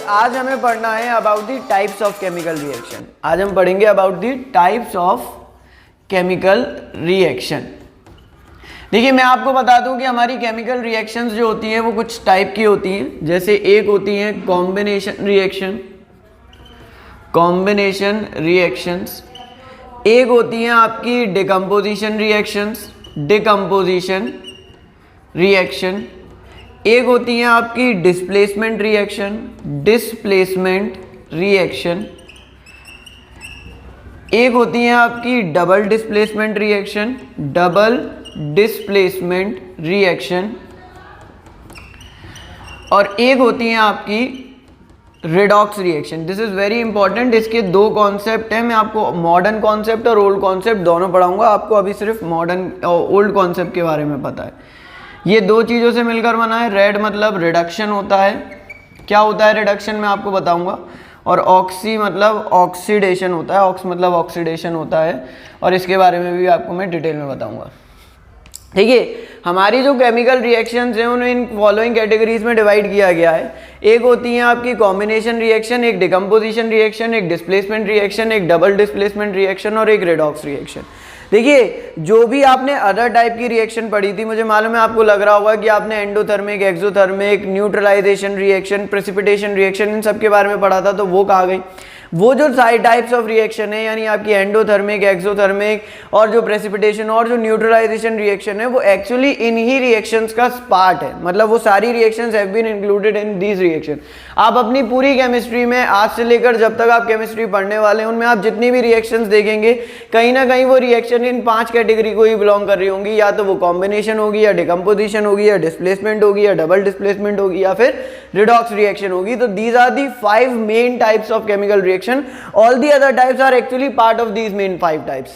आज हमें पढ़ना है about the types of chemical reaction. आज हम पढ़ेंगे about the types of chemical reaction. देखिए मैं आपको बता दूं कि हमारी केमिकल रिएक्शंस जो होती हैं वो कुछ टाइप की होती हैं। जैसे एक होती हैं कॉम्बिनेशन रिएक्शन, कॉम्बिनेशन रिएक्शंस। एक होती हैं आपकी डिकम्पोजिशन रिएक्शंस, डिकम्पोजिशन रिएक्शन। एक होती हैं आपकी डिस्प्लेसमेंट रिएक्शन, डिस्प्लेसमेंट रिएक्शन। एक होती हैं आपकी double displacement reaction, double displacement reaction. और एक होती हैं आपकी redox reaction. This is very important. इसके दो कॉन्सेप्ट हैं। मैं आपको मॉडर्न कॉन्सेप्ट और ओल्ड कॉन्सेप्ट दोनों पढ़ाऊंगा। आपको अभी सिर्फ मॉडर्न और ओल्ड कॉन्सेप्ट के बारे में पता है। ये दो चीज़ों से मिलकर बना है। रेड मतलब रिडक्शन होता है। क्या होता है रिडक्शन मैं आपको बताऊंगा। और ऑक्सी मतलब ऑक्सीडेशन होता है। ऑक्स मतलब ऑक्सीडेशन होता है और इसके बारे में भी आपको मैं डिटेल में बताऊंगा। देखिए हमारी जो केमिकल रिएक्शंस हैं उन्हें इन फॉलोइंग कैटेगरीज में डिवाइड किया गया है। एक होती हैं आपकी कॉम्बिनेशन रिएक्शन, एक डिकम्पोजिशन रिएक्शन, एक डिस्प्लेसमेंट रिएक्शन, एक डबल डिस्प्लेसमेंट रिएक्शन और एक रेडॉक्स रिएक्शन। देखिए जो भी आपने अदर टाइप की रिएक्शन पढ़ी थी, मुझे मालूम है आपको लग रहा होगा कि आपने endothermic, exothermic, neutralisation reaction, precipitation reaction इन सब के बारे में पढ़ा था, तो वो कहाँ गई। वो जो टाइप्स ऑफ रिएक्शन है यानी आपकी एंडोथर्मिक, एक्सोथर्मिक और जो प्रेसिपिटेशन और जो न्यूट्रलाइजेशन रिएक्शन है वो एक्चुअली इन ही रिएक्शंस का पार्ट है। मतलब वो सारी reactions have been included in these reaction. आप अपनी पूरी केमिस्ट्री में आज से लेकर जब तक आप केमिस्ट्री पढ़ने वाले हैं उनमें आप जितनी भी रिएक्शंस देखेंगे कहीं ना कहीं वो रिएक्शन इन 5 कैटेगरी को ही बिलोंग कर रही होंगी। या तो वो कॉम्बिनेशन होगी, या डिकम्पोजिशन होगी, या डिस्प्लेसमेंट होगी, या डबल डिस्प्लेसमेंट होगी, या फिर रिडॉक्स रिएक्शन होगी। तो these are the 5 main types of chemical reaction. All the other types are actually part of these main 5 types.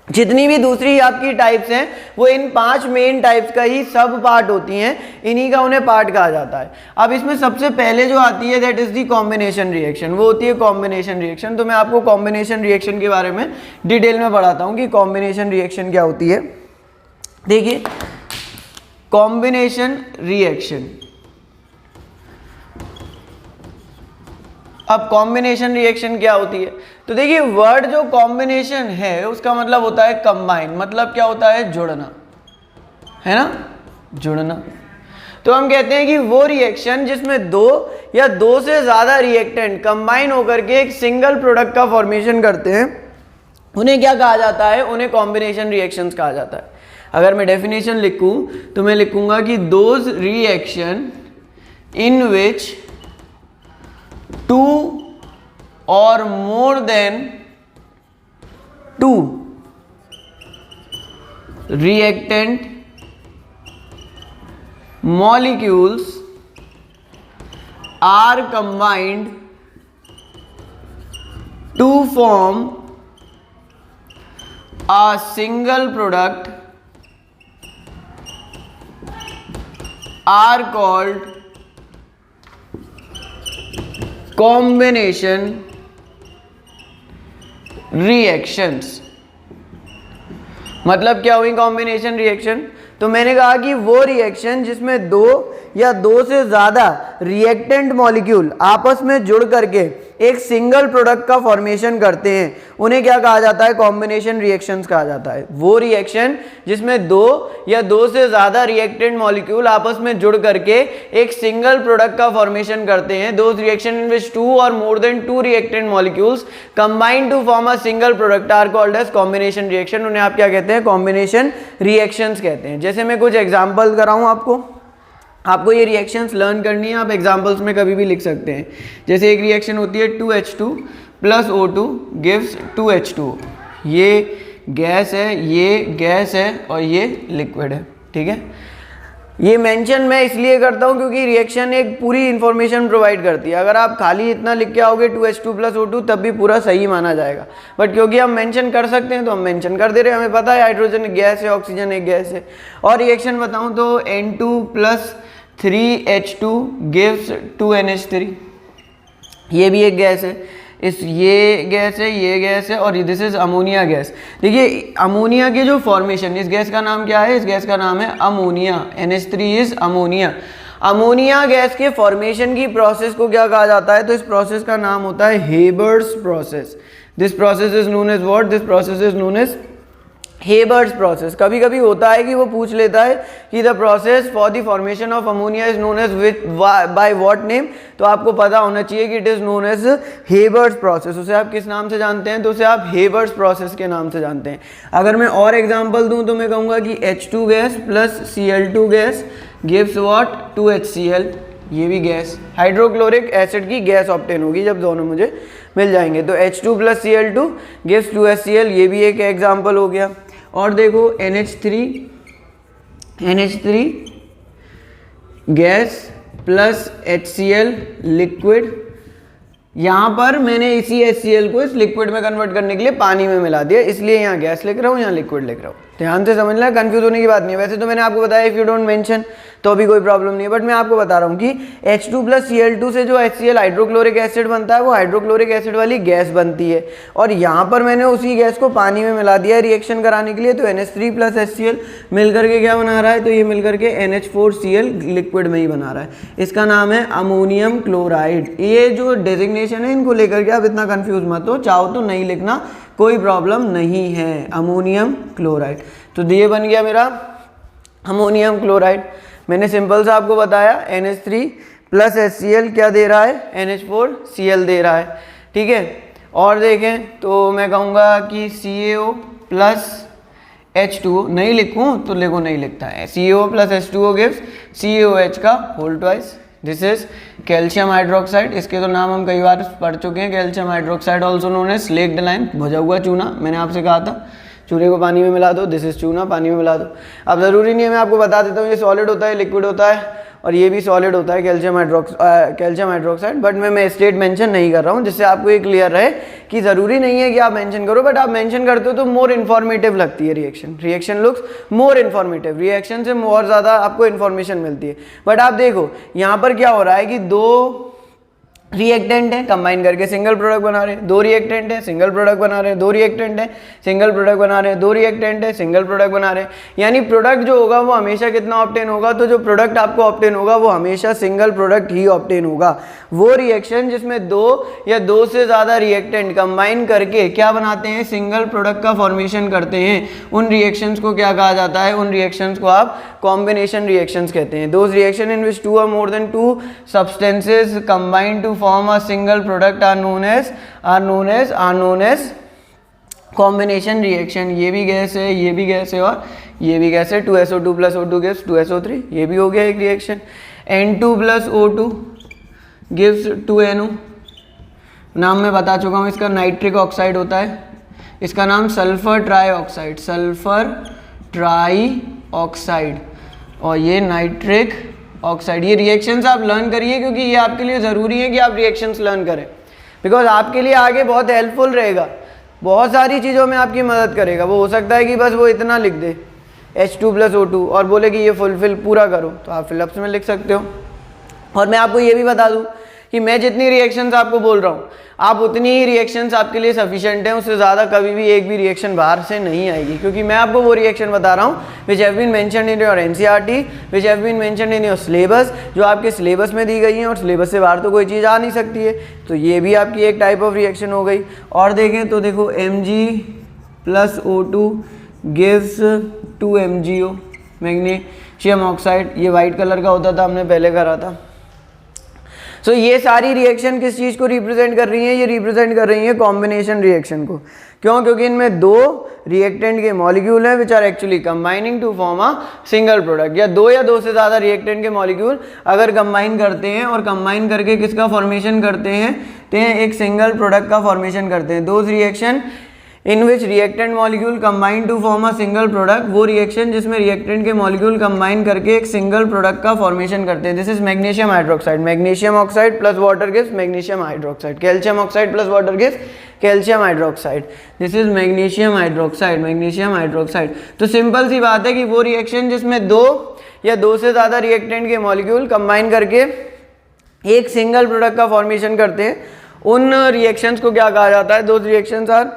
जितनी भी दूसरी आपकी टाइप्स हैं वो इन 5 मेन टाइप्स का ही सब पार्ट होती हैं, इन्हीं का उन्हें पार्ट कहा जाता है। अब इसमें सबसे पहले जो आती है that is the combination reaction. वो होती है कॉम्बिनेशन रिएक्शन। तो मैं आपको कॉम्बिनेशन रिएक्शन के बारे में डिटेल में पढ़ाता हूँ कि कॉम्बिनेशन रिएक्शन क्या होती है। देखिए कॉम्बिनेशन रिएक्शन, अब कॉम्बिनेशन रिएक्शन क्या होती है। तो देखिए वर्ड जो कॉम्बिनेशन है उसका मतलब होता है कंबाइन। मतलब क्या होता है, जोड़ना, है ना, जुड़ना। तो हम कहते हैं कि वो रिएक्शन जिसमें दो या दो से ज्यादा रिएक्टेंट कंबाइन होकर के एक सिंगल प्रोडक्ट का फॉर्मेशन करते हैं उन्हें क्या कहा जाता है, उन्हें कॉम्बिनेशन रिएक्शंस कहा जाता है। अगर मैं डेफिनेशन लिखूं तो मैं लिखूंगा कि those reaction in which 2 or more than 2 reactant molecules are combined to form a single product are called combination reactions. मतलब क्या हुई कॉम्बिनेशन रिएक्शन। तो मैंने कहा कि वो रिएक्शन जिसमें दो या दो से ज्यादा रिएक्टेंट मॉलिक्यूल आपस में जुड़ करके एक सिंगल प्रोडक्ट का फॉर्मेशन करते हैं उन्हें क्या कहा जाता है, कॉम्बिनेशन रिएक्शंस कहा जाता है। वो रिएक्शन जिसमें दो या दो से ज्यादा रिएक्टेंट मॉलिक्यूल आपस में जुड़ करके एक सिंगल प्रोडक्ट का फॉर्मेशन करते हैं। Those reaction in which 2 or more than 2 reactant molecules combine to form a single product are called as combination reaction. उन्हें आप क्या कहते हैं, कॉम्बिनेशन रिएक्शंस कहते हैं। जैसे मैं कुछ एग्जाम्पल कराऊं आपको ये रिएक्शंस लर्न करनी है, आप एग्जांपल्स में कभी भी लिख सकते हैं। जैसे एक रिएक्शन होती है 2H2 plus O2 gives 2H2। ये गैस है, ये गैस है और ये लिक्विड है, ठीक है। ये मेंशन मैं इसलिए करता हूँ क्योंकि रिएक्शन एक पूरी इंफॉर्मेशन प्रोवाइड करती है। अगर आप खाली इतना लिख के आओगे 2H2 प्लस O2 तब भी पूरा सही माना जाएगा, बट क्योंकि हम मेंशन कर सकते हैं तो हम मेंशन कर दे रहे हैं। हमें पता है हाइड्रोजन एक गैस है, ऑक्सीजन एक गैस है। और रिएक्शन बताऊँ तो N2 plus 3H2 gives 2NH3। ये भी एक गैस है। ये गैस है और दिस इज अमोनिया गैस। देखिए अमोनिया की जो फॉर्मेशन, इस गैस का नाम क्या है? इस गैस का नाम है ammonia. NH3 is ammonia. Ammonia gas के फॉर्मेशन की प्रोसेस को क्या कहा जाता है? तो इस प्रोसेस का नाम होता है Haber's process. This process is known as what? This process is known as Haber's process. कभी कभी होता है कि वो पूछ लेता है कि the process for the formation of ammonia is known as with by what name, तो आपको पता होना चाहिए कि it is known as Haber's process. उसे आप किस नाम से जानते हैं? तो उसे आप हेबर्स प्रोसेस के नाम से जानते हैं। अगर मैं और एग्जांपल दूं तो मैं कहूंगा कि H2 gas plus Cl2 gas gives what? 2HCl। ये भी गैस, हाइड्रोक्लोरिक एसिड की गैस ऑब्टेन होगी जब दोनों मुझे मिल जाएंगे। तो H2 plus Cl2 gives 2HCl, ये भी एक एग्जाम्पल हो गया। और देखो NH3 gas plus HCl liquid, यहाँ पर मैंने इसी HCl को इस लिक्विड में कन्वर्ट करने के लिए पानी में मिला दिया, इसलिए यहाँ गैस लिख रहा हूँ, यहाँ लिक्विड लिख रहा हूँ। ध्यान से समझना, कंफ्यूज होने की बात नहीं है। वैसे तो मैंने आपको बताया इफ यू डोंट मेंशन तो अभी कोई प्रॉब्लम नहीं है, बट मैं आपको बता रहा हूँ कि H2 प्लस Cl2 से जो HCl हाइड्रोक्लोरिक एसिड बनता है वो हाइड्रोक्लोरिक एसिड वाली गैस बनती है, और यहाँ पर मैंने उसी गैस को पानी में मिला दिया है रिएक्शन कराने के लिए। तो NH3 प्लस HCl मिल करके क्या बना रहा है? तो ये मिल करके NH4Cl लिक्विड में ही बना रहा है। इसका नाम है अमोनियम क्लोराइड। ये जो डेजिग्नेशन है इनको लेकर के आप इतना कंफ्यूज मत हो, चाहो तो नहीं लिखना, कोई प्रॉब्लम नहीं है। अमोनियम क्लोराइड, तो ये बन गया मेरा अमोनियम क्लोराइड। मैंने सिंपल सा आपको बताया NH3 प्लस HCl क्या दे रहा है? NH4Cl दे रहा है, ठीक है। और देखें तो मैं कहूँगा कि CaO प्लस H2O, नहीं लिखूँ तो लिखो, नहीं लिखता है। CaO plus H2O gives CaOH का whole twice. This is calcium hydroxide. इसके तो नाम हम कई बार पढ़ चुके हैं, calcium hydroxide also known as slaked lime, भुजा हुआ चूना। मैंने आपसे कहा था चूने को पानी में मिला दो, दिस इज चूना, पानी में मिला दो। अब ज़रूरी नहीं है, मैं आपको बता देता हूँ ये सॉलिड होता है, लिक्विड होता है, और ये भी सॉलिड होता है कैल्शियम हाइड्रोक्साइड, बट मैं स्टेट मेंशन नहीं कर रहा हूँ, जिससे आपको ये क्लियर रहे कि ज़रूरी नहीं है कि आप मेंशन करो, बट आप मेंशन करते हो तो मोर इन्फॉर्मेटिव लगती है reaction looks more informative, reaction से और ज़्यादा आपको इन्फॉर्मेशन मिलती है। बट आप देखो यहाँ पर क्या हो रहा है कि दो रिएक्टेंट है, कंबाइन करके सिंगल प्रोडक्ट बना रहे हैं। दो रिएक्टेंट है, सिंगल प्रोडक्ट बना रहे हैं। दो रिएक्टेंट है, सिंगल प्रोडक्ट बना रहे हैं। दो रिएक्टेंट है, सिंगल प्रोडक्ट बना रहे हैं। यानी प्रोडक्ट जो होगा वो हमेशा कितना ऑब्टेन होगा? तो जो प्रोडक्ट आपको ऑब्टेन होगा वो हमेशा सिंगल प्रोडक्ट ही ऑब्टेन होगा। वो रिएक्शन जिसमें दो या दो से ज़्यादा रिएक्टेंट कंबाइन करके क्या बनाते हैं? सिंगल प्रोडक्ट का फॉर्मेशन करते हैं, उन रिएक्शंस को क्या कहा जाता है? उन रिएक्शंस को आप कॉम्बिनेशन रिएक्शंस कहते हैं। Those reaction in which two or more than two substances combine to form a single product are known as combination reaction। ये भी गैस है, ये भी गैस है, और ये भी गैस है। 2SO2 plus O2 gives 2SO3, ये भी हो गया एक reaction. N2 plus O2 gives 2NO। नाम मैं बता चुका हूँ इसका, नाइट्रिक ऑक्साइड होता है, इसका नाम सल्फर ट्राईऑक्साइड, सल्फर ट्राईऑक्साइड, और ये नाइट्रिक ऑक्साइड। ये रिएक्शंस आप लर्न करिए, क्योंकि ये आपके लिए ज़रूरी है कि आप रिएक्शंस लर्न करें, बिकॉज आपके लिए आगे बहुत हेल्पफुल रहेगा, बहुत सारी चीज़ों में आपकी मदद करेगा। वो हो सकता है कि बस वो इतना लिख दे H2 प्लस O2 और बोले कि ये फुलफिल पूरा करो, तो आप फिलअप्स में लिख सकते हो। और मैं आपको ये भी बता दूँ कि मैं जितनी रिएक्शंस आपको बोल रहा हूँ, आप उतनी ही रिएक्शंस आपके लिए सफिशिएंट हैं, उससे ज़्यादा कभी भी एक भी रिएक्शन बाहर से नहीं आएगी, क्योंकि मैं आपको वो रिएक्शन बता रहा हूँ which have been mentioned in your NCERT, which have been mentioned in your syllabus, जो आपके सिलेबस में दी गई हैं, और सिलेबस से बाहर तो कोई चीज़ आ नहीं सकती है। तो ये भी आपकी एक टाइप ऑफ रिएक्शन हो गई। और देखें तो देखो Mg plus O2 gives 2MgO, magnesium oxide. ये वाइट कलर का होता था, हमने पहले करा था। सो ये सारी रिएक्शन किस चीज़ को रिप्रेजेंट कर रही हैं? ये रिप्रेजेंट कर रही हैं कॉम्बिनेशन रिएक्शन को। क्यों? क्योंकि इनमें दो रिएक्टेंट के मॉलिक्यूल हैं which are actually combining to form a single product, या दो से ज़्यादा रिएक्टेंट के मॉलिक्यूल अगर कंबाइन करते हैं और कंबाइन करके किसका फॉर्मेशन करते हैं? तो एक सिंगल प्रोडक्ट का फॉर्मेशन करते हैं। Those reaction in which reactant molecule combine to form a single product, वो रिएक्शन जिसमें रिएक्टेंट के मॉलिक्यूल कंबाइन करके एक सिंगल प्रोडक्ट का फॉर्मेशन करते हैं। This is magnesium hydroxide, magnesium oxide plus water gives magnesium hydroxide, calcium oxide plus water gives calcium hydroxide. This is magnesium hydroxide, magnesium hydroxide. तो simple सी बात है कि वो रिएक्शन जिसमें दो या दो से ज़्यादा रिएक्टेंट के मॉलिक्यूल कंबाइन करके एक सिंगल प्रोडक्ट का फॉर्मेशन करते हैं, उन रिएक्शंस को क्या कहा जाता है? Those reactions are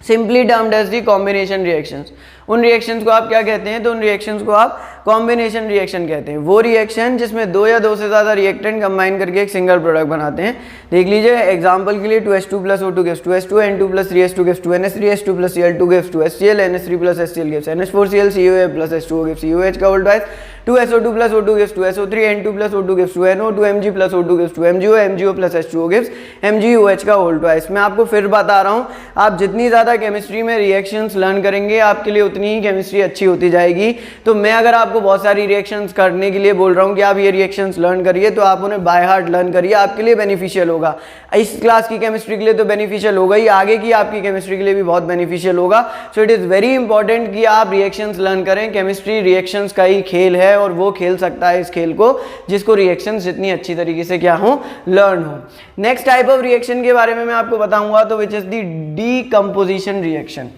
simply termed as the combination reactions. उन रिएक्शंस को आप क्या कहते हैं, तो उन रिएक्शंस को आप कॉम्बिनेशन रिएक्शन कहते हैं। वो रिएक्शन जिसमें दो या दो से ज़्यादा रिएक्टेंट कंबाइन करके एक सिंगल प्रोडक्ट बनाते हैं। देख लीजिए एग्जांपल के लिए 2H2 + O2 gives 2H2, N2 + 3H2 gives 2NH3H2 + Cl2 gives 2HCl, NH3 + HCl gives NH4Cl, COA + H2O gives COH का volt wise, 2SO2 + O2 gives 2SO3, N2 + O2 gives 2NO, 2Mg + O2 gives 2MgO, MgO + H2O gives MgOH का volt wise. मैं आपको फिर बता रहा हूँ, आप जितनी ज़्यादा केमिस्ट्री में रिएक्शंस लर्न करेंगे आपके लिए उतनी ही केमिस्ट्री अच्छी होती जाएगी। तो मैं अगर आपको बहुत सारी रिएक्शंस करने के लिए बोल रहा हूँ कि आप ये रिएक्शंस लर्न करिए, तो आप उन्हें बाय हार्ट लर्न करिए, आपके लिए बेनिफिशियल होगा। इस क्लास की केमिस्ट्री के लिए तो बेनिफिशियल होगा ही, आगे की आपकी केमिस्ट्री के लिए भी बहुत बेनिफिशियल होगा। So it is very important कि आप रिएक्शंस लर्न करें। केमिस्ट्री रिएक्शंस का ही खेल है और वो खेल सकता है इस खेल को जिसको रिएक्शंस जितनी अच्छी तरीके से क्या हो, लर्न हो। नेक्स्ट टाइप ऑफ रिएक्शन के बारे में मैं आपको बताऊंगा, तो which is the decomposition reaction.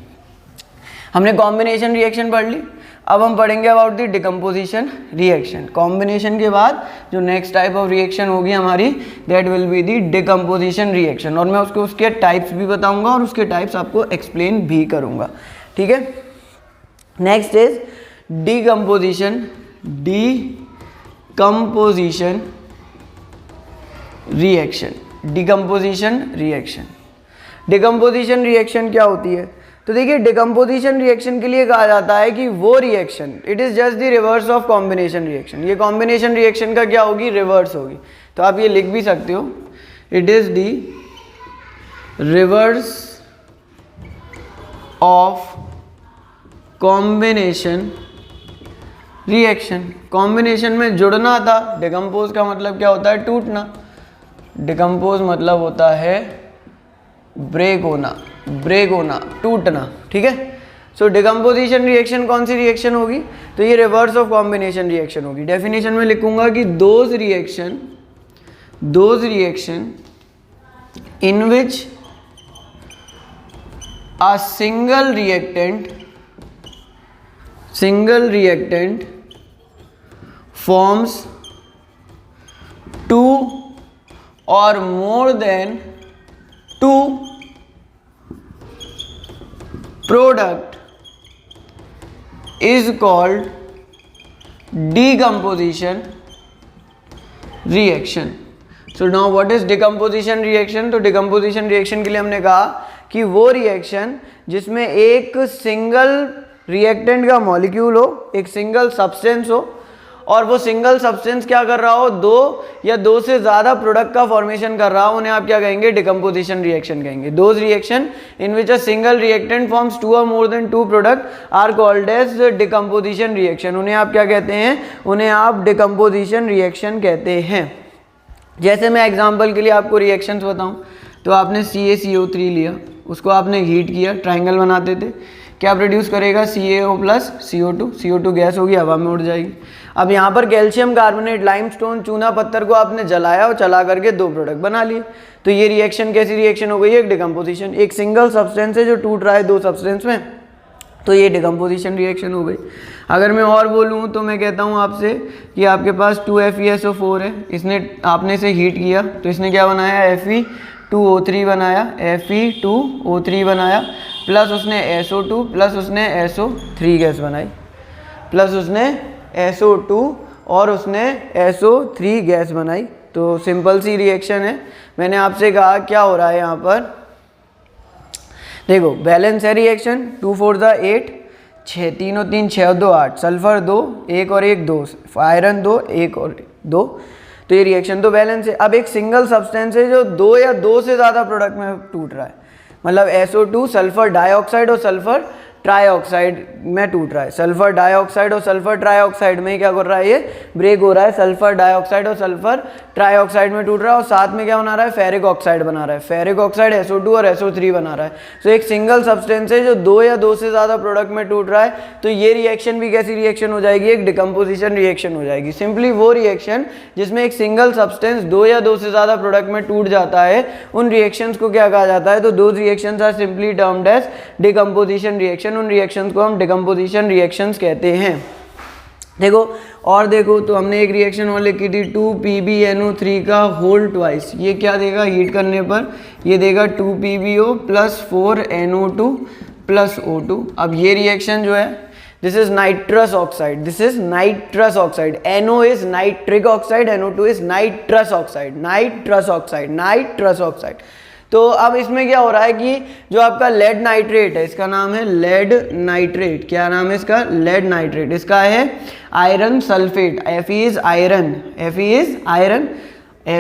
हमने कॉम्बिनेशन रिएक्शन पढ़ ली, अब हम पढ़ेंगे about the decomposition reaction. Combination के बाद जो नेक्स्ट टाइप ऑफ रिएक्शन होगी हमारी, that will be the decomposition reaction, और मैं उसको उसके टाइप्स भी बताऊंगा और उसके टाइप्स आपको एक्सप्लेन भी करूंगा, ठीक है। Next is decomposition reaction. Decomposition reaction, decomposition reaction क्या होती है, तो देखिए डिकम्पोजिशन रिएक्शन के लिए कहा जाता है कि वो reaction, it is just the reverse of combination reaction. ये कॉम्बिनेशन रिएक्शन का क्या होगी, रिवर्स होगी। तो आप ये लिख भी सकते हो, it is the reverse of combination reaction. Combination में जुड़ना था, डिकम्पोज का मतलब क्या होता है, टूटना। डिकम्पोज मतलब होता है ब्रेक होना, टूटना, ठीक है। सो डिकम्पोजिशन रिएक्शन कौन सी रिएक्शन होगी, तो ये रिवर्स ऑफ कॉम्बिनेशन रिएक्शन होगी। डेफिनेशन में लिखूंगा कि those reaction in which a single reactant forms two or more than two product is called decomposition reaction. So now what is decomposition reaction? तो decomposition reaction के लिए हमने कहा कि वो रिएक्शन जिसमें एक सिंगल रिएक्टेंट का मॉलिक्यूल हो, एक सिंगल सब्सटेंस हो, और वो सिंगल सब्सटेंस क्या कर रहा हो, दो या दो से ज्यादा प्रोडक्ट का फॉर्मेशन कर रहा हो, उन्हें आप क्या कहेंगे, डिकम्पोजिशन रिएक्शन कहेंगे। Those reaction in which a single reactant forms two or more than two product are called as decomposition reaction. उन्हें आप क्या कहते हैं, उन्हें आप डिकम्पोजिशन रिएक्शन कहते हैं। जैसे मैं एग्जाम्पल के लिए आपको रिएक्शंस बताऊं, तो आपने CaCO3 लिया, उसको आपने हीट किया, ट्राइंगल बनाते थे, क्या प्रोड्यूस करेगा, CaO + CO2। CO2 गैस होगी, हवा में उड़ जाएगी। अब यहाँ पर कैल्शियम कार्बोनेट, लाइमस्टोन, चूना पत्थर को आपने जलाया और चला करके दो प्रोडक्ट बना लिए। तो ये रिएक्शन कैसी रिएक्शन हो गई, एक डिकम्पोजिशन। एक सिंगल सब्सटेंस है जो टूट रहा है दो सब्सटेंस में, तो ये डिकम्पोजिशन रिएक्शन हो गई। अगर मैं और बोलूँ तो मैं कहता हूँ आपसे कि आपके पास 2FeSO4 है, इसने आपने इसे हीट किया तो इसने क्या बनाया, Fe2O3 बनाया, Fe2O3 बनाया, प्लस उसने SO2 प्लस उसने SO3 गैस बनाई, प्लस उसने SO2 और उसने SO3 गैस बनाई। तो सिंपल सी रिएक्शन है। मैंने आपसे कहा क्या हो रहा है यहाँ पर, देखो बैलेंस है रिएक्शन, 2 4 8, 6 3 और 3 6 और 2 8, सल्फर 2, 1 और 1 2, आयरन 2, 1 और 2, तो ये रिएक्शन तो बैलेंस है। अब एक सिंगल सब्सटेंस है जो दो या दो से ज़्यादा प्रोडक्ट में टूट रहा है, मतलब SO2 सल्फर डाइऑक्साइड और सल्फर ट्राइऑक्साइड में टूट रहा है। सल्फर डाइऑक्साइड और सल्फर ट्राइऑक्साइड में क्या कर रहा है, ये ब्रेक हो रहा है, सल्फर डाइऑक्साइड और सल्फर ट्राइऑक्साइड में टूट रहा है, और साथ में क्या बना रहा है, फेरिक ऑक्साइड बना रहा है। फेरिक ऑक्साइड SO2 और SO3 बना रहा है। तो एक सिंगल सब्सटेंस है जो दो या दो से ज़्यादा प्रोडक्ट में टूट रहा है, तो ये रिएक्शन भी कैसी रिएक्शन हो जाएगी, एक डिकम्पोजिशन रिएक्शन हो जाएगी। सिंपली वो रिएक्शन जिसमें एक सिंगल सब्सटेंस दो या दो से ज़्यादा प्रोडक्ट में टूट जाता है, उन रिएक्शंस को क्या कहा जाता है, तो दो reactions are simply termed as decomposition reaction. उन रिएक्शंस को हम डिकम्पोजिशन रिएक्शंस कहते हैं। देखो और देखो, तो हमने एक रिएक्शन और लिखी थी 2PbNO3 का होल ट्वाइस। ये क्या देगा हीट करने पर, ये देगा 2PbO + 4NO2 प्लस O2। अब ये रिएक्शन जो है this is nitrous oxide, this is nitrous oxide, NO is nitric oxide, NO2 is nitrous oxide, nitrous oxide, nitrous oxide. तो अब इसमें क्या हो रहा है कि जो आपका लेड नाइट्रेट है, इसका नाम है लेड नाइट्रेट, क्या नाम है इसका, लेड नाइट्रेट, इसका है iron sulphate, Fe is iron, Fe is iron,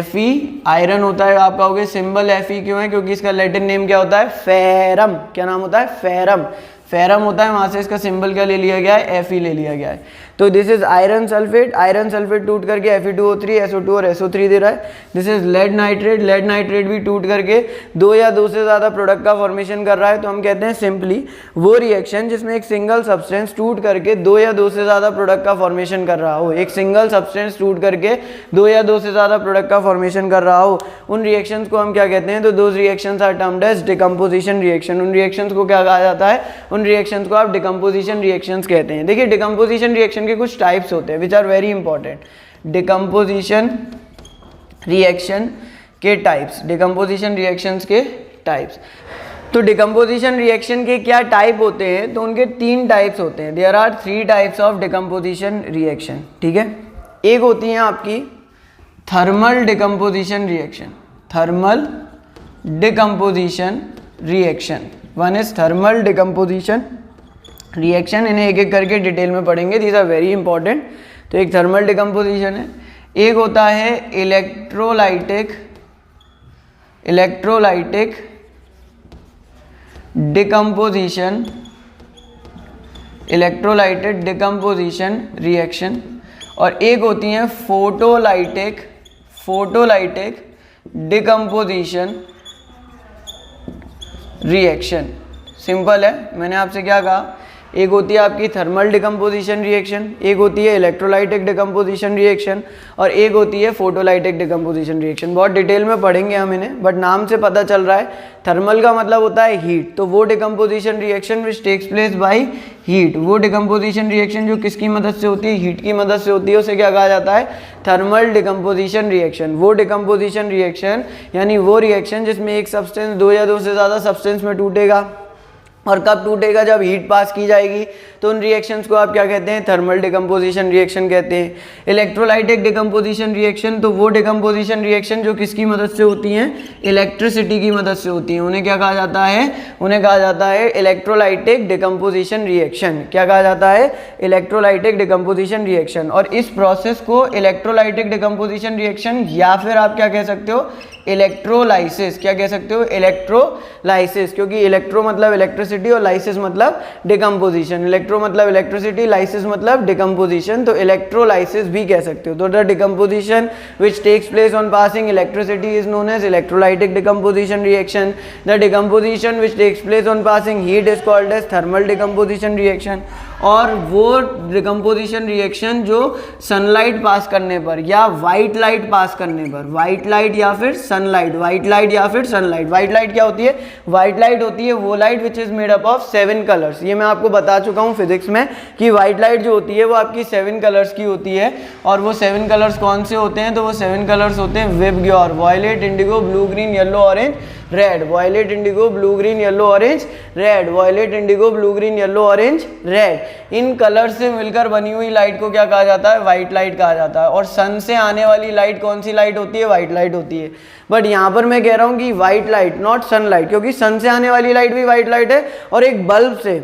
Fe iron होता है। आप कहोगे सिंबल Fe क्यों है, क्योंकि इसका लैटिन नेम क्या होता है, फेरम, क्या नाम होता है, फेरम, फेरम होता है, वहां से इसका सिंबल क्या ले लिया गया है, Fe ले लिया गया है। तो दिस इज आयरन सल्फेट टूट करके Fe2O3 SO2 और SO3 दे रहा है। दिस इज लेड नाइट्रेट भी टूट करके दो या दो से ज़्यादा प्रोडक्ट का फॉर्मेशन कर रहा है। तो हम कहते हैं सिंपली वो रिएक्शन जिसमें एक सिंगल सब्सटेंस टूट करके दो या दो से ज़्यादा प्रोडक्ट का फॉर्मेशन कर रहा हो, एक सिंगल सब्सटेंस टूट करके दो या दो से ज़्यादा प्रोडक्ट का फॉर्मेशन कर रहा हो, उन रिएक्शंस को हम क्या कहते हैं, तो those reactions are termed as decomposition reaction. उन रिएक्शंस को क्या कहा जाता है, उन रिएक्शंस को आप डिकम्पोजिशन रिएक्शंस कहते हैं। देखिए डिकम्पोजिशन रिएक्शन के कुछ टाइप्स होते हैं which are very important. Decomposition reaction के टाइप्स, डिकम्पोजिशन रिएक्शंस के टाइप्स। तो डिकम्पोजिशन रिएक्शन के क्या टाइप होते हैं, तो उनके तीन टाइप्स होते हैं। There are 3 types of decomposition reaction, ठीक है। एक होती है आपकी thermal decomposition reaction, thermal decomposition reaction, one is thermal decomposition reaction. इन्हें एक एक करके डिटेल में पढ़ेंगे, दीज आर वेरी इंपॉर्टेंट। तो एक थर्मल डिकम्पोजिशन है, एक होता है इलेक्ट्रोलाइटिक डिकम्पोजिशन, इलेक्ट्रोलाइटेड डिकम्पोजिशन रिएक्शन, और एक होती है फोटोलाइटिक डिकम्पोजिशन रिएक्शन। सिंपल है, मैंने आपसे क्या कहा, एक होती है आपकी थर्मल डिकम्पोजिशन रिएक्शन, एक होती है इलेक्ट्रोलाइटिक डिकम्पोजिशन रिएक्शन, और एक होती है फोटोलाइटिक डिकम्पोजिशन रिएक्शन। बहुत डिटेल में पढ़ेंगे हम इन्हें, बट नाम से पता चल रहा है थर्मल का मतलब होता है हीट, तो वो decomposition reaction which takes place by heat, वो डिकम्पोजिशन रिएक्शन जो किसकी मदद से होती है, हीट की मदद से होती है, उसे क्या कहा जाता है, थर्मल डिकम्पोजिशन रिएक्शन। वो डिकम्पोजिशन रिएक्शन यानी वो रिएक्शन जिसमें एक सब्सटेंस दो या दो से ज़्यादा सब्सटेंस में टूटेगा, और कब टूटेगा, जब हीट पास की जाएगी। तो उन रिएक्शंस को आप क्या कहते हैं, थर्मल डिकम्पोजिशन रिएक्शन कहते हैं। इलेक्ट्रोलाइटिक डिकम्पोजिशन रिएक्शन, तो वो डिकम्पोजिशन रिएक्शन जो किसकी मदद से होती हैं, इलेक्ट्रिसिटी की मदद से होती हैं, उन्हें क्या कहा जाता है, उन्हें कहा जाता है इलेक्ट्रोलाइटिक डिकम्पोजिशन रिएक्शन। क्या कहा जाता है, इलेक्ट्रोलाइटिक डिकम्पोजिशन रिएक्शन। और इस प्रोसेस को इलेक्ट्रोलाइटिक डिकम्पोजिशन रिएक्शन या फिर आप क्या कह सकते हो, इलेक्ट्रोलाइसिस, क्या कह सकते हो, इलेक्ट्रोलाइसिस, क्योंकि इलेक्ट्रो मतलब इलेक्ट्रिसिटी और लाइसिस मतलब डिकम्पोजिशन, इलेक्ट्रो मतलब इलेक्ट्रिसिटी, लाइसिस मतलब डिकम्पोजिशन, तो इलेक्ट्रोलाइसिस भी कह सकते हो। तो the decomposition which takes place on passing electricity is known as electrolytic decomposition reaction. The decomposition which takes place on passing heat is called as thermal decomposition reaction. और वो decomposition reaction जो sunlight pass करने पर या white light pass करने पर, white light या फिर सनलाइट, वाइट लाइट या फिर सनलाइट, वाइट लाइट क्या होती है, वाइट लाइट होती है वो light which is made up of 7 colours. ये मैं आपको बता चुका हूँ फिजिक्स में कि वाइट लाइट जो होती है वो आपकी 7 कलर्स की होती है। और वो 7 कलर्स कौन से होते हैं, तो वो 7 कलर्स होते हैं VIBGYOR, violet, indigo, blue, green, yellow, orange, red, violet, indigo, blue, green, yellow, orange, red, violet, indigo, blue, green, yellow, orange, red. इन कलर से मिलकर बनी हुई लाइट को क्या कहा जाता है, व्हाइट लाइट कहा जाता है। और सन से आने वाली लाइट कौन सी लाइट होती है, व्हाइट लाइट होती है। बट यहाँ पर मैं कह रहा हूँ कि व्हाइट लाइट, नॉट सनलाइट, क्योंकि सन से आने वाली लाइट भी व्हाइट लाइट है, और एक बल्ब से,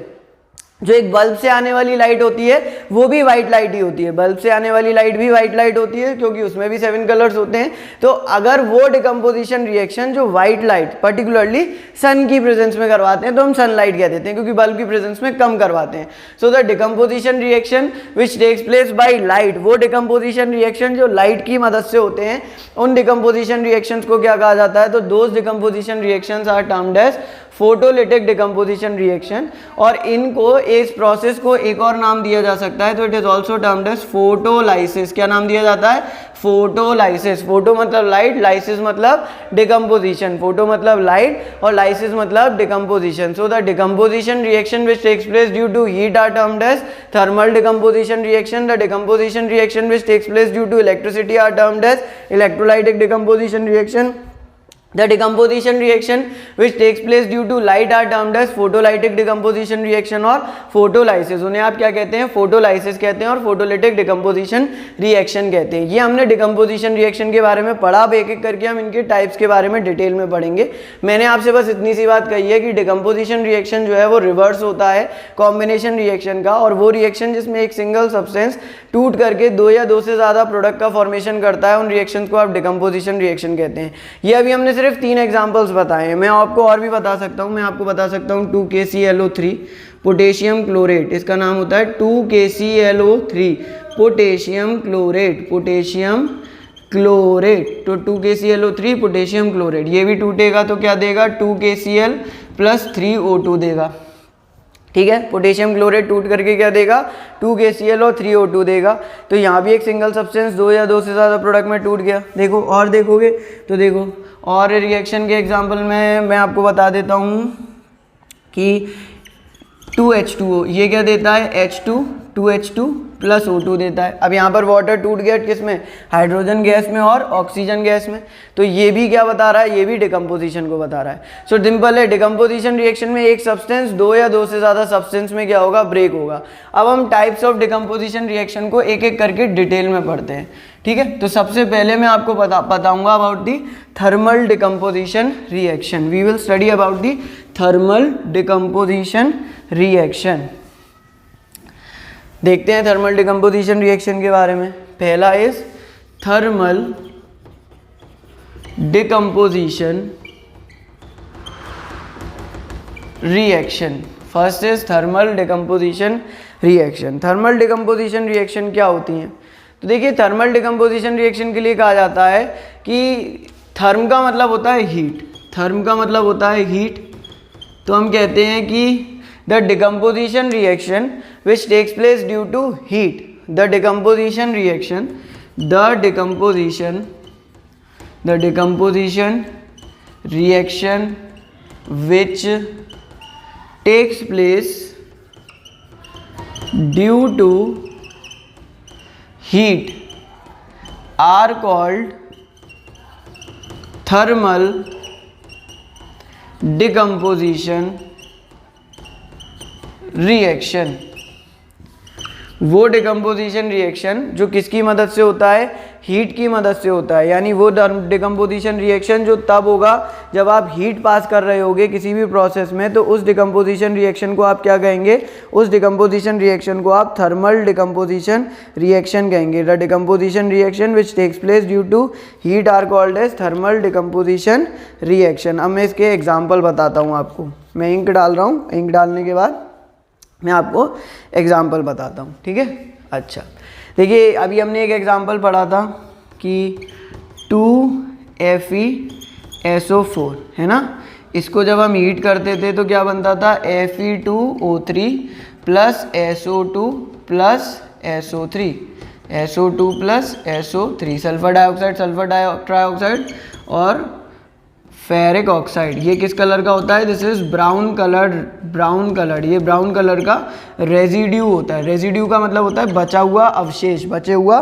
जो एक बल्ब से आने वाली लाइट होती है वो भी व्हाइट लाइट ही होती है, बल्ब से आने वाली लाइट भी व्हाइट लाइट होती है, क्योंकि उसमें भी 7 कलर्स होते हैं। तो अगर वो डिकम्पोजिशन रिएक्शन जो व्हाइट लाइट पर्टिकुलरली सन की प्रेजेंस में करवाते हैं तो हम सनलाइट कह देते हैं, क्योंकि बल्ब की प्रेजेंस में कम करवाते हैं। So the decomposition reaction which takes place by light, वो डिकम्पोजिशन रिएक्शन जो लाइट की मदद से होते हैं, उन डिकम्पोजिशन रिएक्शंस को क्या कहा जाता है, तो those decomposition reactions are termed as photolytic decomposition reaction. और इनको, इस प्रोसेस को एक और नाम दिया जा सकता है, तो it is also termed as photolysis. क्या नाम दिया जाता है, फोटोलाइसिस। फोटो मतलब लाइट, लाइसिस मतलब डिकम्पोजिशन, फोटो मतलब लाइट और लाइसिस मतलब decomposition. So the decomposition reaction which takes place due to heat are termed as thermal decomposition reaction. The decomposition reaction which takes place due to electricity are termed as electrolytic decomposition reaction. The decomposition reaction which takes place due to light are termed as photolytic decomposition reaction और photolysis, उन्हें आप क्या कहते हैं, photolysis कहते हैं और photolytic decomposition reaction कहते हैं। ये हमने decomposition reaction के बारे में पढ़ा। अब एक एक करके हम इनके टाइप्स के बारे में डिटेल में पढ़ेंगे। मैंने आपसे बस इतनी सी बात कही है कि decomposition reaction जो है वो रिवर्स होता है कॉम्बिनेशन रिएक्शन का, और वो रिएक्शन जिसमें एक सिंगल सब्सटेंस टूट करके दो या दो से ज़्यादा प्रोडक्ट का फॉर्मेशन करता है, उन रिएक्शन को आप डिकम्पोजिशन रिएक्शन कहते हैं। ये अभी हमने सिर्फ 3 एग्जांपल्स बताए हैं, मैं आपको और भी बता सकता हूँ। मैं आपको बता सकता हूँ 2KClO3 पोटेशियम क्लोरेट, इसका नाम होता है 2KClO3 potassium chlorate, potassium chlorate. तो 2KClO3 पोटेशियम क्लोरेट, ये भी टूटेगा तो क्या देगा, 2KCl + 3O2 देगा। ठीक है, पोटेशियम क्लोरेट टूट करके क्या देगा, 2KCl और 3O2 देगा। तो यहाँ भी एक सिंगल सब्सटेंस दो या दो से ज़्यादा प्रोडक्ट में टूट गया। देखो और देखोगे तो देखो और रिएक्शन के एग्जांपल में मैं आपको बता देता हूँ कि 2H2O, ये क्या देता है, H2 2H2 + O2 देता है। अब यहाँ पर वाटर टूट गया किस में, हाइड्रोजन गैस में और ऑक्सीजन गैस में, तो ये भी क्या बता रहा है, ये भी डिकम्पोजिशन को बता रहा है। सो सिंपल है, डिकम्पोजिशन रिएक्शन में एक सब्सटेंस दो या दो से ज़्यादा सब्सटेंस में क्या होगा, ब्रेक होगा। अब हम टाइप्स ऑफ डिकम्पोजिशन रिएक्शन को एक एक करके डिटेल में पढ़ते हैं। ठीक है, तो सबसे पहले मैं आपको बताऊंगा about the thermal decomposition reaction. We will study about the thermal decomposition reaction. देखते हैं थर्मल डिकम्पोजिशन रिएक्शन के बारे में। पहला is thermal decomposition reaction. First is thermal decomposition reaction. Thermal decomposition reaction क्या होती हैं, तो देखिए थर्मल डिकम्पोजिशन रिएक्शन के लिए कहा जाता है कि थर्म का मतलब होता है हीट, थर्म का मतलब होता है हीट। तो हम कहते हैं कि the decomposition reaction which takes place due to heat, the decomposition reaction, the decomposition reaction which takes place due to heat are called thermal decomposition reaction. वो डिकम्पोजिशन रिएक्शन जो किसकी मदद से होता है, हीट की मदद से होता है। यानी वो डिकम्पोजिशन रिएक्शन जो तब होगा जब आप हीट पास कर रहे होगे किसी भी प्रोसेस में, तो उस डिकम्पोजिशन रिएक्शन को आप क्या कहेंगे, उस डिकम्पोजिशन रिएक्शन को आप थर्मल डिकम्पोजिशन रिएक्शन कहेंगे। The decomposition reaction which takes place due to heat are called as thermal decomposition reaction. अब मैं इसके एग्जाम्पल बताता हूँ आपको। मैं इंक डाल रहा हूँ, इंक डालने के बाद मैं आपको एग्जाम्पल बताता हूँ। ठीक है, अच्छा देखिए अभी हमने एक एग्जाम्पल पढ़ा था कि 2FeSO4 है ना, इसको जब हम हीट करते थे तो क्या बनता था, Fe2O3 + SO2 + SO3, SO2 + SO3, sulphur dioxide, sulphur trioxide और फेरिक ऑक्साइड। ये किस कलर का होता है, this is brown colour, brown colour. ये ब्राउन कलर का रेजिड्यू होता है। रेजिड्यू का मतलब होता है बचा हुआ अवशेष, बचे हुआ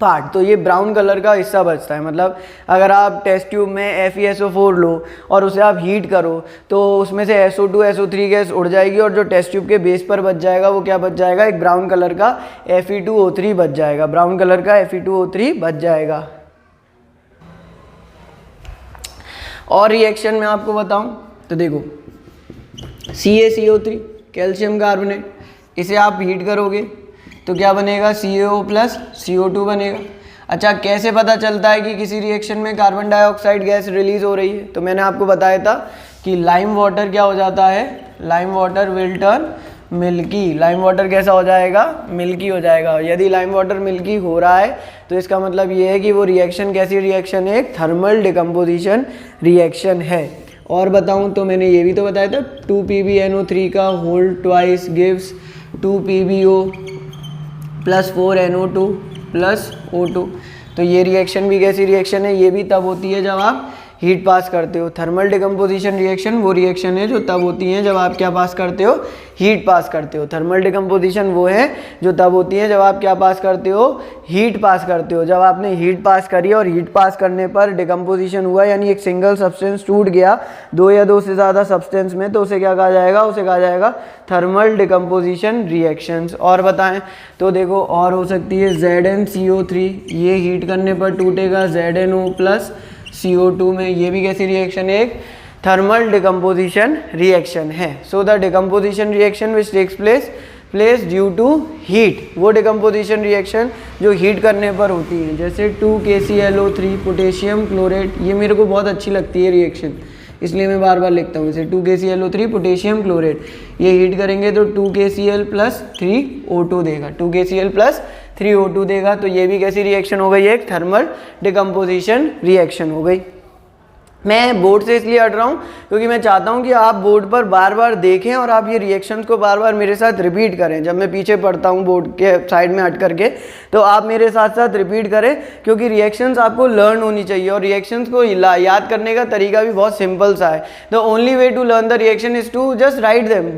पार्ट। तो ये ब्राउन कलर का हिस्सा बचता है। मतलब अगर आप टेस्ट ट्यूब में FeSO4 लो और उसे आप हीट करो तो उसमें से SO2 SO3 गैस उड़ जाएगी और जो टेस्ट ट्यूब के बेस पर बच जाएगा वो क्या बच जाएगा, एक ब्राउन कलर का Fe2O3 बच जाएगा, ब्राउन कलर का Fe2O3 बच जाएगा। और रिएक्शन में आपको बताऊं तो देखो CaCO3 कैल्शियम कार्बोनेट, इसे आप हीट करोगे तो क्या बनेगा, CaO + CO2 बनेगा। अच्छा कैसे पता चलता है कि किसी रिएक्शन में कार्बन डाइऑक्साइड गैस रिलीज हो रही है, तो मैंने आपको बताया था कि लाइम वाटर क्या हो जाता है, lime water will turn milky. Lime water कैसा हो जाएगा, मिल्की हो जाएगा। यदि लाइम वाटर मिल्की हो रहा है तो इसका मतलब ये है कि वो रिएक्शन कैसी रिएक्शन है, एक थर्मल डिकम्पोजिशन रिएक्शन है। और बताऊं तो मैंने ये भी तो बताया था 2PbNO3 का whole twice gives 2PbO + 4NO2 + O2। तो ये रिएक्शन भी कैसी रिएक्शन है, ये भी तब होती है जब आप हीट पास करते हो। थर्मल डिकम्पोजिशन रिएक्शन वो रिएक्शन है जो तब होती है जब आप क्या पास करते हो, हीट पास करते हो। थर्मल डिकम्पोजिशन वो है जो तब होती है जब आप क्या पास करते हो, हीट पास करते हो। जब आपने हीट पास करी और हीट पास करने पर डिकम्पोजिशन हुआ, यानी एक सिंगल सब्सटेंस टूट गया दो या दो से ज़्यादा सब्सटेंस में, तो उसे क्या कहा जाएगा, उसे कहा जाएगा थर्मल डिकम्पोजिशन रिएक्शंस। और बताएं तो देखो और हो सकती है ZnCO3, ये हीट करने पर टूटेगा ZnO प्लस CO2 में, ये भी कैसी रिएक्शन है, एक थर्मल डिकम्पोजिशन रिएक्शन है। So the decomposition reaction which takes place due to heat, वो डिकम्पोजिशन रिएक्शन जो हीट करने पर होती है, जैसे 2KClO3 पोटेशियम क्लोरेट, ये मेरे को बहुत अच्छी लगती है रिएक्शन, इसलिए मैं बार बार लिखता हूँ इसे। 2KClO3 पोटेशियम क्लोरेट, ये हीट करेंगे तो 2KCl प्लस 3O2 देगा, 2KCl प्लस 3O2 देगा। तो ये भी कैसी रिएक्शन हो गई, एक थर्मल डिकम्पोजिशन रिएक्शन हो गई। मैं बोर्ड से इसलिए हट रहा हूँ क्योंकि मैं चाहता हूँ कि आप बोर्ड पर बार बार देखें और आप ये रिएक्शंस को बार बार मेरे साथ रिपीट करें। जब मैं पीछे पढ़ता हूँ बोर्ड के साइड में हट करके, तो आप मेरे साथ साथ रिपीट करें, क्योंकि रिएक्शंस आपको लर्न होनी चाहिए और रिएक्शंस को याद करने का तरीका भी बहुत सिंपल सा है। The only way to learn the reaction is to just write them.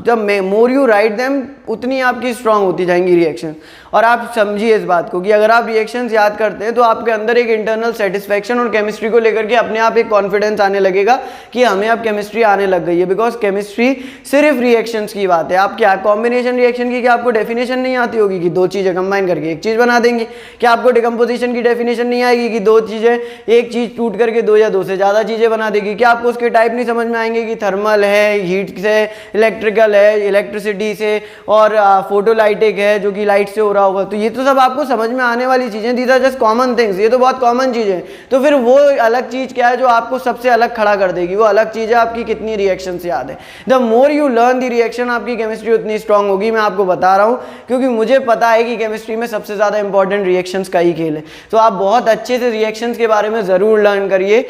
The more you write them उतनी आपकी स्ट्रांग होती जाएंगी रिएक्शन। और आप समझिए इस बात को कि अगर आप रिएक्शंस याद करते हैं तो आपके अंदर एक इंटरनल सेटिस्फैक्शन और केमिस्ट्री को लेकर के अपने आप एक कॉन्फिडेंस आने लगेगा कि हमें अब केमिस्ट्री आने लग गई है। बिकॉज केमिस्ट्री सिर्फ रिएक्शंस की बात है। आप क्या कॉम्बिनेशन रिएक्शन की क्या आपको डेफिनेशन नहीं आती होगी कि दो चीजें कंबाइन करके एक चीज बना देंगी? क्या आपको डिकम्पोजिशन की डेफिनेशन नहीं आएगी कि दो चीजें, एक चीज टूट करके दो या दो से ज्यादा चीजें बना देगी? क्या आपको उसके टाइप नहीं समझ में आएंगे कि थर्मल है, हीट से, इलेक्ट्रिकल है, इलेक्ट्रिसिटी से, और फोटोलाइटिक है जो कि लाइट से हो रहा होगा? तो ये तो सब आपको समझ में आने वाली चीजें, these are just common things, ये तो बहुत कॉमन चीजें। तो फिर वो अलग चीज क्या है जो आपको सबसे अलग खड़ा कर देगी? वो अलग चीज है आपकी कितनी रिएक्शंस याद है। The more you learn the reaction, आपकी केमिस्ट्री उतनी स्ट्रांग होगी। मैं आपको बता रहा हूं क्योंकि मुझे पता है कि केमिस्ट्री में सबसे ज्यादा इंपॉर्टेंट रिएक्शंस का ही खेल है। तो आप बहुत अच्छे से रिएक्शंस के बारे में जरूर लर्न करिए।